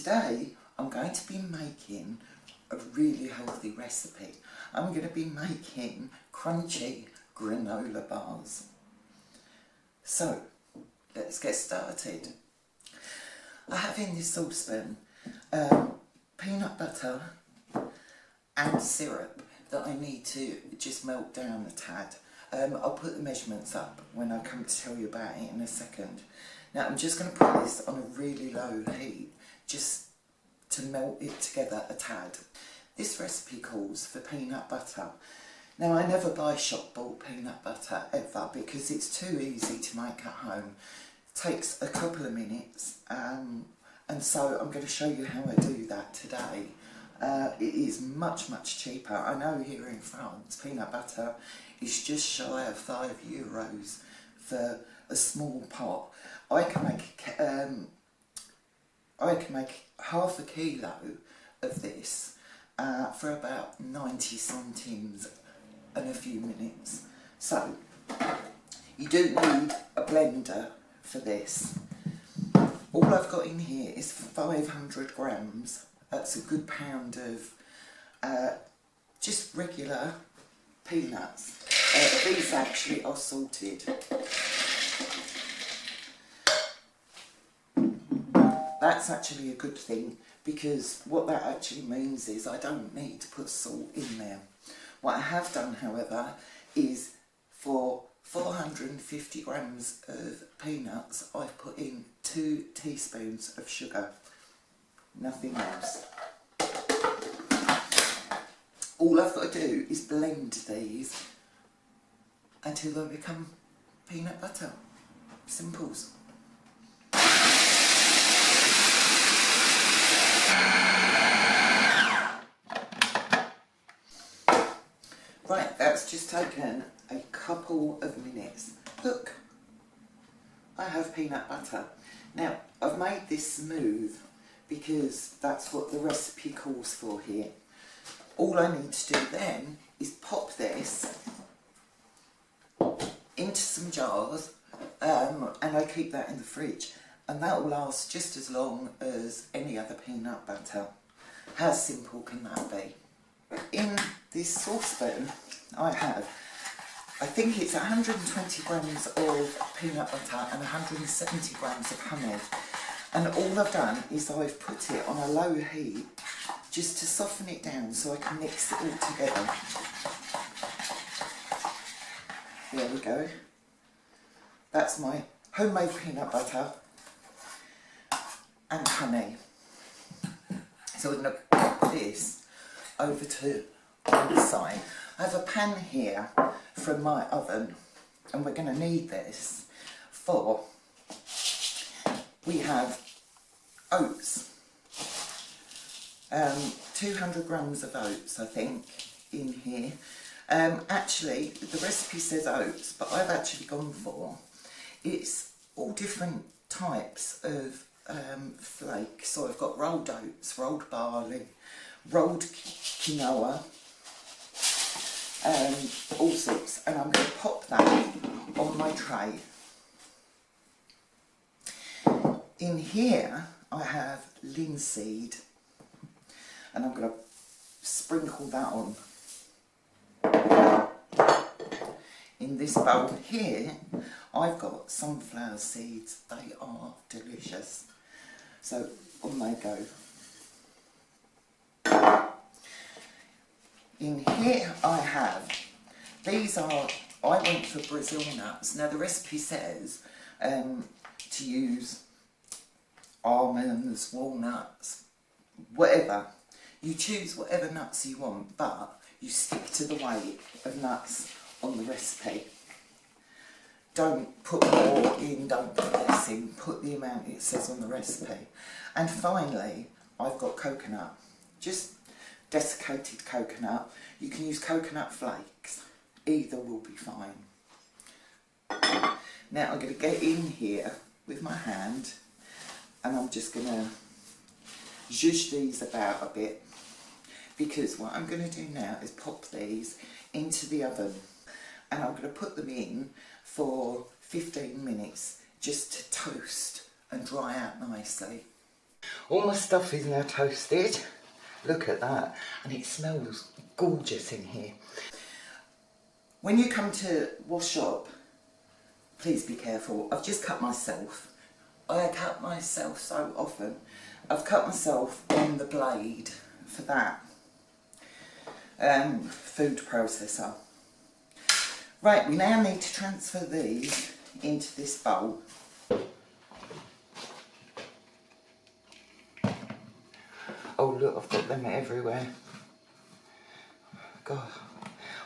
today I'm going to be making a really healthy recipe. I'm going to be making crunchy granola bars. So let's get started. I have in this saucepan peanut butter and syrup that I need to just melt down a tad. I'll put the measurements up when I come to tell you about it in a second. Now I'm just going to put this on a really low heat just to melt it together a tad. This recipe calls for peanut butter. Now I never buy shop bought peanut butter ever because it's too easy to make at home. It takes a couple of minutes and so I'm going to show you how I do that today. It is much cheaper. I know here in France peanut butter is just shy of €5 for a small pot. I can make half a kilo of this for about 90 centimes and a few minutes. So you do need a blender for this. All I've got in here is 500 grams. That's a good pound of just regular peanuts. These actually are salted. That's actually a good thing because what that actually means is I don't need to put salt in there. What I have done, however, is for 450 grams of peanuts I've put in 2 teaspoons of sugar. Nothing else. All I've got to do is blend these until they become peanut butter. Simples. Right, that's just taken a couple of minutes. Look, I have peanut butter. Now, I've made this smooth because that's what the recipe calls for here. All I need to do then is pop this into some jars and I keep that in the fridge and that will last just as long as any other peanut butter. How simple can that be? In this saucepan I think it's 120 grams of peanut butter and 170 grams of honey. And all I've done is I've put it on a low heat just to soften it down so I can mix it all together. There we go. That's my homemade peanut butter and honey. So we're going to pop this over to one side. I have a pan here from my oven and we're going to need this for, we have oats, 200 grams of oats I think in here. Actually the recipe says oats but I've actually gone for, it's all different types of flakes. So I've got rolled oats, rolled barley, rolled quinoa, all sorts, and I'm going to pop that on my tray. In here I have linseed and I'm going to sprinkle that on. In this bowl here I've got sunflower seeds. They are delicious. So on they go. In here I have, these are, I went for Brazil nuts. Now the recipe says to use almonds, walnuts, whatever. You choose whatever nuts you want, but you stick to the weight of nuts on the recipe. Don't put more in, don't put less in, put the amount it says on the recipe. And finally, I've got coconut, just desiccated coconut. You can use coconut flakes, either will be fine. Now I'm going to get in here with my hand and I'm just going to zhuzh these about a bit because what I'm going to do now is pop these into the oven and I'm going to put them in for 15 minutes just to toast and dry out nicely. All my stuff is now toasted. Look at that. And it smells gorgeous in here. When you come to wash up, please be careful. I've just cut myself. I cut myself so often. I've cut myself on the blade for that food processor. Right, we now need to transfer these into this bowl. Oh look, I've got them everywhere. God,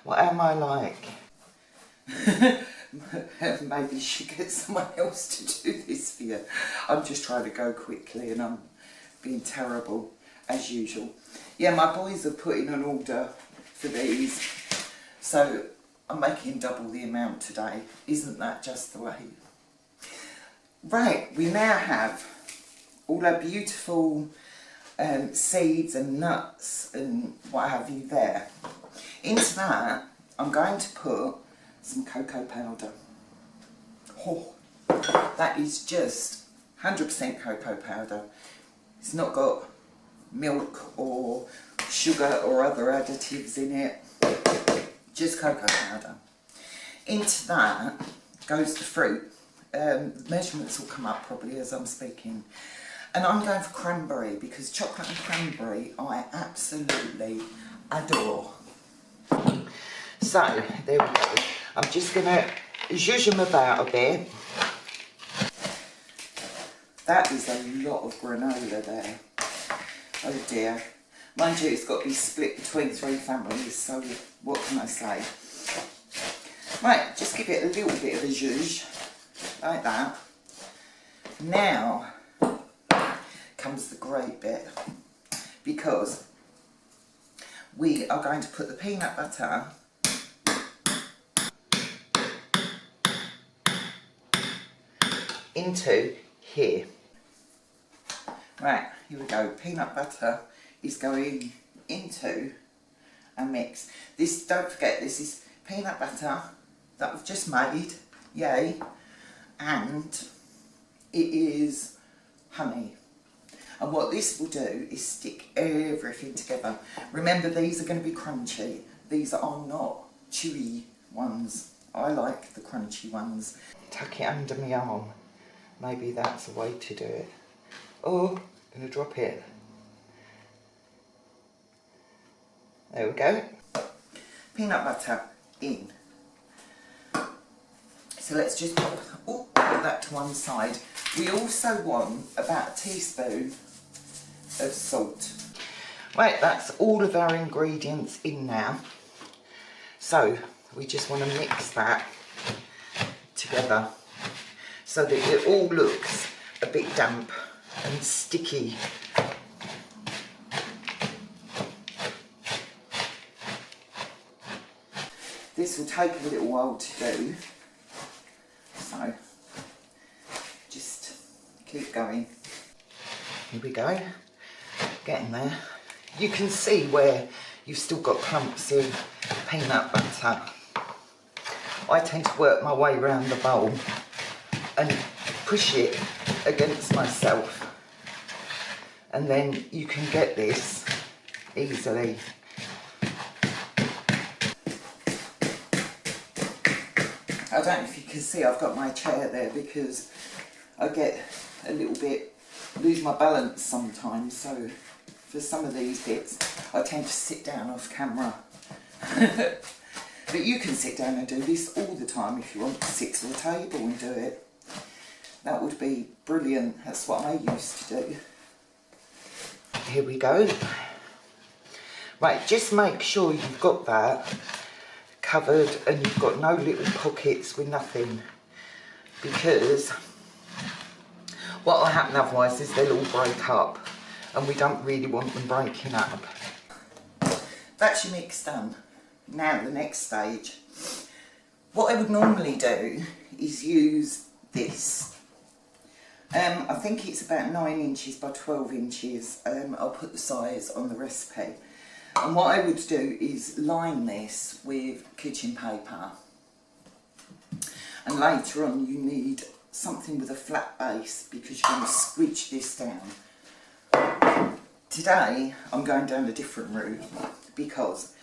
what am I like? Maybe you should get someone else to do this for you. I'm just trying to go quickly and I'm being terrible as usual. Yeah, my boys are putting an order for these, so I'm making double the amount today. Isn't that just the way? Right, we now have all our beautiful seeds and nuts and what have you there. Into that, I'm going to put some cocoa powder. Oh, that is just 100% cocoa powder. It's not got milk or sugar or other additives in it, just cocoa powder. Into that goes the fruit. The measurements will come up probably as I'm speaking. And I'm going for cranberry because chocolate and cranberry I absolutely adore. So, there we go. I'm just going to zhuzh them about a bit. That is a lot of granola there. Oh dear. Mind you, it's got to be split between 3 families, so what can I say? Right, just give it a little bit of a zhuzh, like that. Now comes the great bit, because we are going to put the peanut butter into here. Right, here we go. Peanut butter is going into a mix. This, don't forget, this is peanut butter that I've just made, yay, and it is honey. And what this will do is stick everything together. Remember, these are going to be crunchy. These are not chewy ones. I like the crunchy ones. Tuck it under my arm. Maybe that's a way to do it. Oh, I'm going to drop it. There we go. Peanut butter in. So let's just put that to one side. We also want about a teaspoon of salt. Right, that's all of our ingredients in now. So we just want to mix that together so that it all looks a bit damp and sticky. This will take a little while to do, so just keep going. Here we go, getting there. You can see where you've still got clumps of peanut butter. I tend to work my way around the bowl and push it against myself, and then you can get this easily. I don't know if you can see, I've got my chair there because I get a little bit, lose my balance sometimes, so for some of these bits I tend to sit down off camera. But you can sit down and do this all the time if you want to sit to the table and do it. That would be brilliant. That's what I used to do. Here we go. Right, just make sure you've got that covered and you've got no little pockets with nothing, because what will happen otherwise is they'll all break up and we don't really want them breaking up. That's your mix done. Now the next stage. What I would normally do is use this. I think it's about 9 inches by 12 inches. I'll put the size on the recipe. And what I would do is line this with kitchen paper. And later on you need something with a flat base because you're going to squidge this down. Today I'm going down a different route because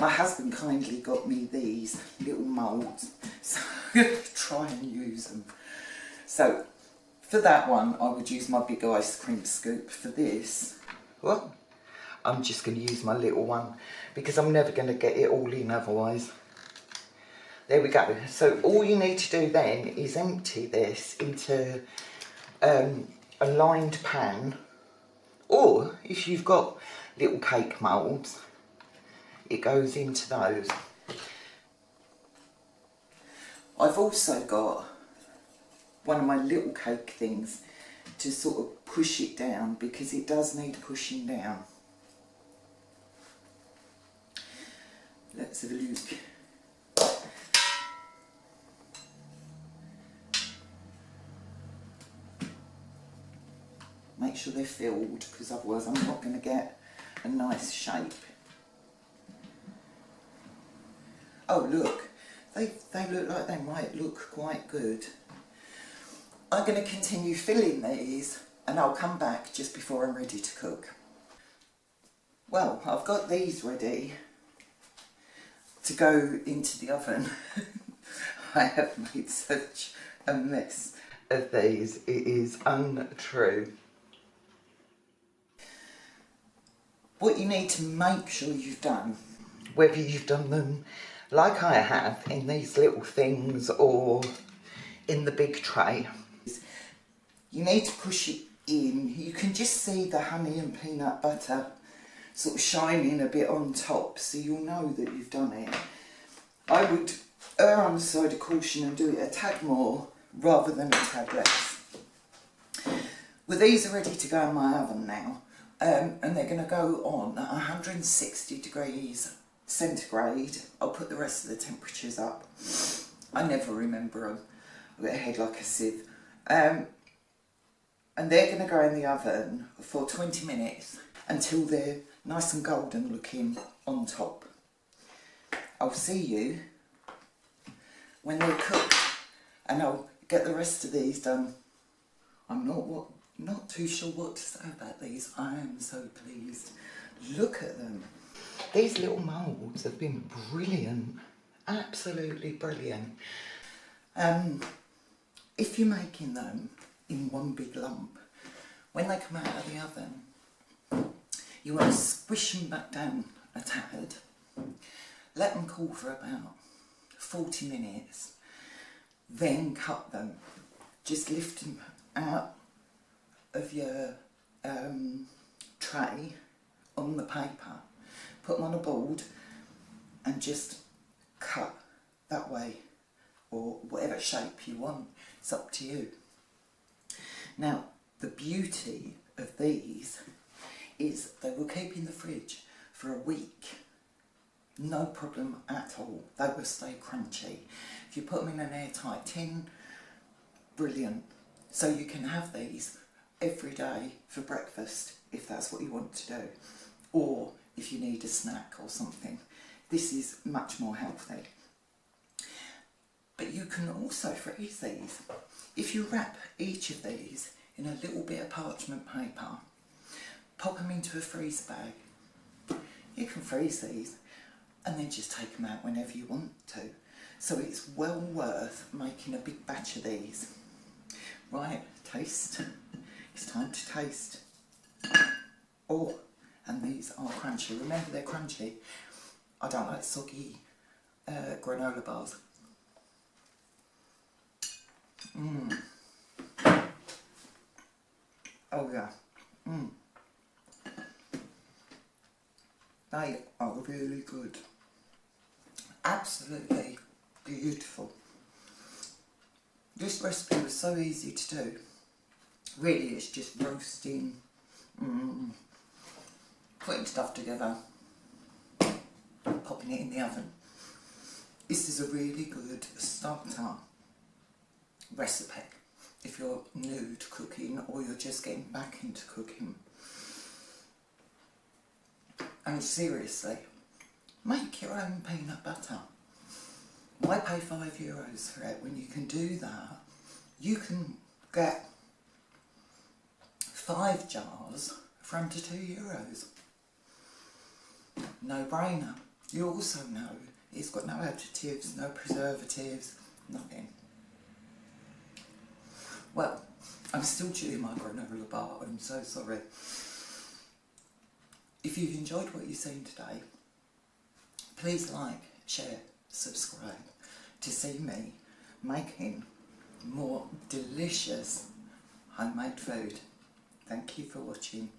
my husband kindly got me these little moulds, so I'm going to try and use them. So for that one I would use my big ice cream scoop. For this, well, I'm just going to use my little one because I'm never going to get it all in otherwise. There we go. So all you need to do then is empty this into a lined pan, or if you've got little cake moulds, it goes into those. I've also got one of my little cake things to sort of push it down because it does need pushing down. Let's have a look. Make sure they're filled because otherwise I'm not going to get a nice shape. Oh look, they look like they might look quite good. I'm going to continue filling these and I'll come back just before I'm ready to cook. Well, I've got these ready to go into the oven. I have made such a mess of these, it is untrue. What you need to make sure you've done, whether you've done them like I have in these little things or in the big tray, is you need to push it in. You can just see the honey and peanut butter sort of shining a bit on top, so you'll know that you've done it. I would err on the side of caution and do it a tad more rather than a tad less. Well, these are ready to go in my oven now. And they're going to go on at 160 degrees centigrade. I'll put the rest of the temperatures up. I never remember them. I've got a head like a sieve. And they're going to go in the oven for 20 minutes until they're nice and golden looking on top. I'll see you when they're cooked and I'll get the rest of these done. I'm not too sure what to say about these. I am so pleased. Look at them. These little moulds have been brilliant. Absolutely brilliant. If you're making them in one big lump, when they come out of the oven, you want to squish them back down a tad. Let them cool for about 40 minutes. Then cut them. Just lift them out of your tray on the paper, put them on a board and just cut that way, or whatever shape you want. It's up to you. Now the beauty of these is they will keep in the fridge for a week, no problem at all. They will stay crunchy. If you put them in an airtight tin, brilliant. So you can have these every day for breakfast if that's what you want to do, or if you need a snack or something. This is much more healthy. But you can also freeze these. If you wrap each of these in a little bit of parchment paper, pop them into a freeze bag, you can freeze these and then just take them out whenever you want to. So it's well worth making a big batch of these. Right, taste. It's time to taste. Oh, and these are crunchy. Remember, they're crunchy. I don't like soggy granola bars. Oh yeah. They are really good. Absolutely beautiful. This recipe was so easy to do. Really, it's just roasting, putting stuff together, popping it in the oven. This is a really good starter recipe if you're new to cooking or you're just getting back into cooking. And seriously, make your own peanut butter. Why pay €5 for it when you can do that? You can get 5 jars for under €2. No brainer. You also know it's got no additives, no preservatives, nothing. Well, I'm still chewing my granola bar, I'm so sorry. If you've enjoyed what you've seen today, please like, share, subscribe to see me making more delicious homemade food. Thank you for watching.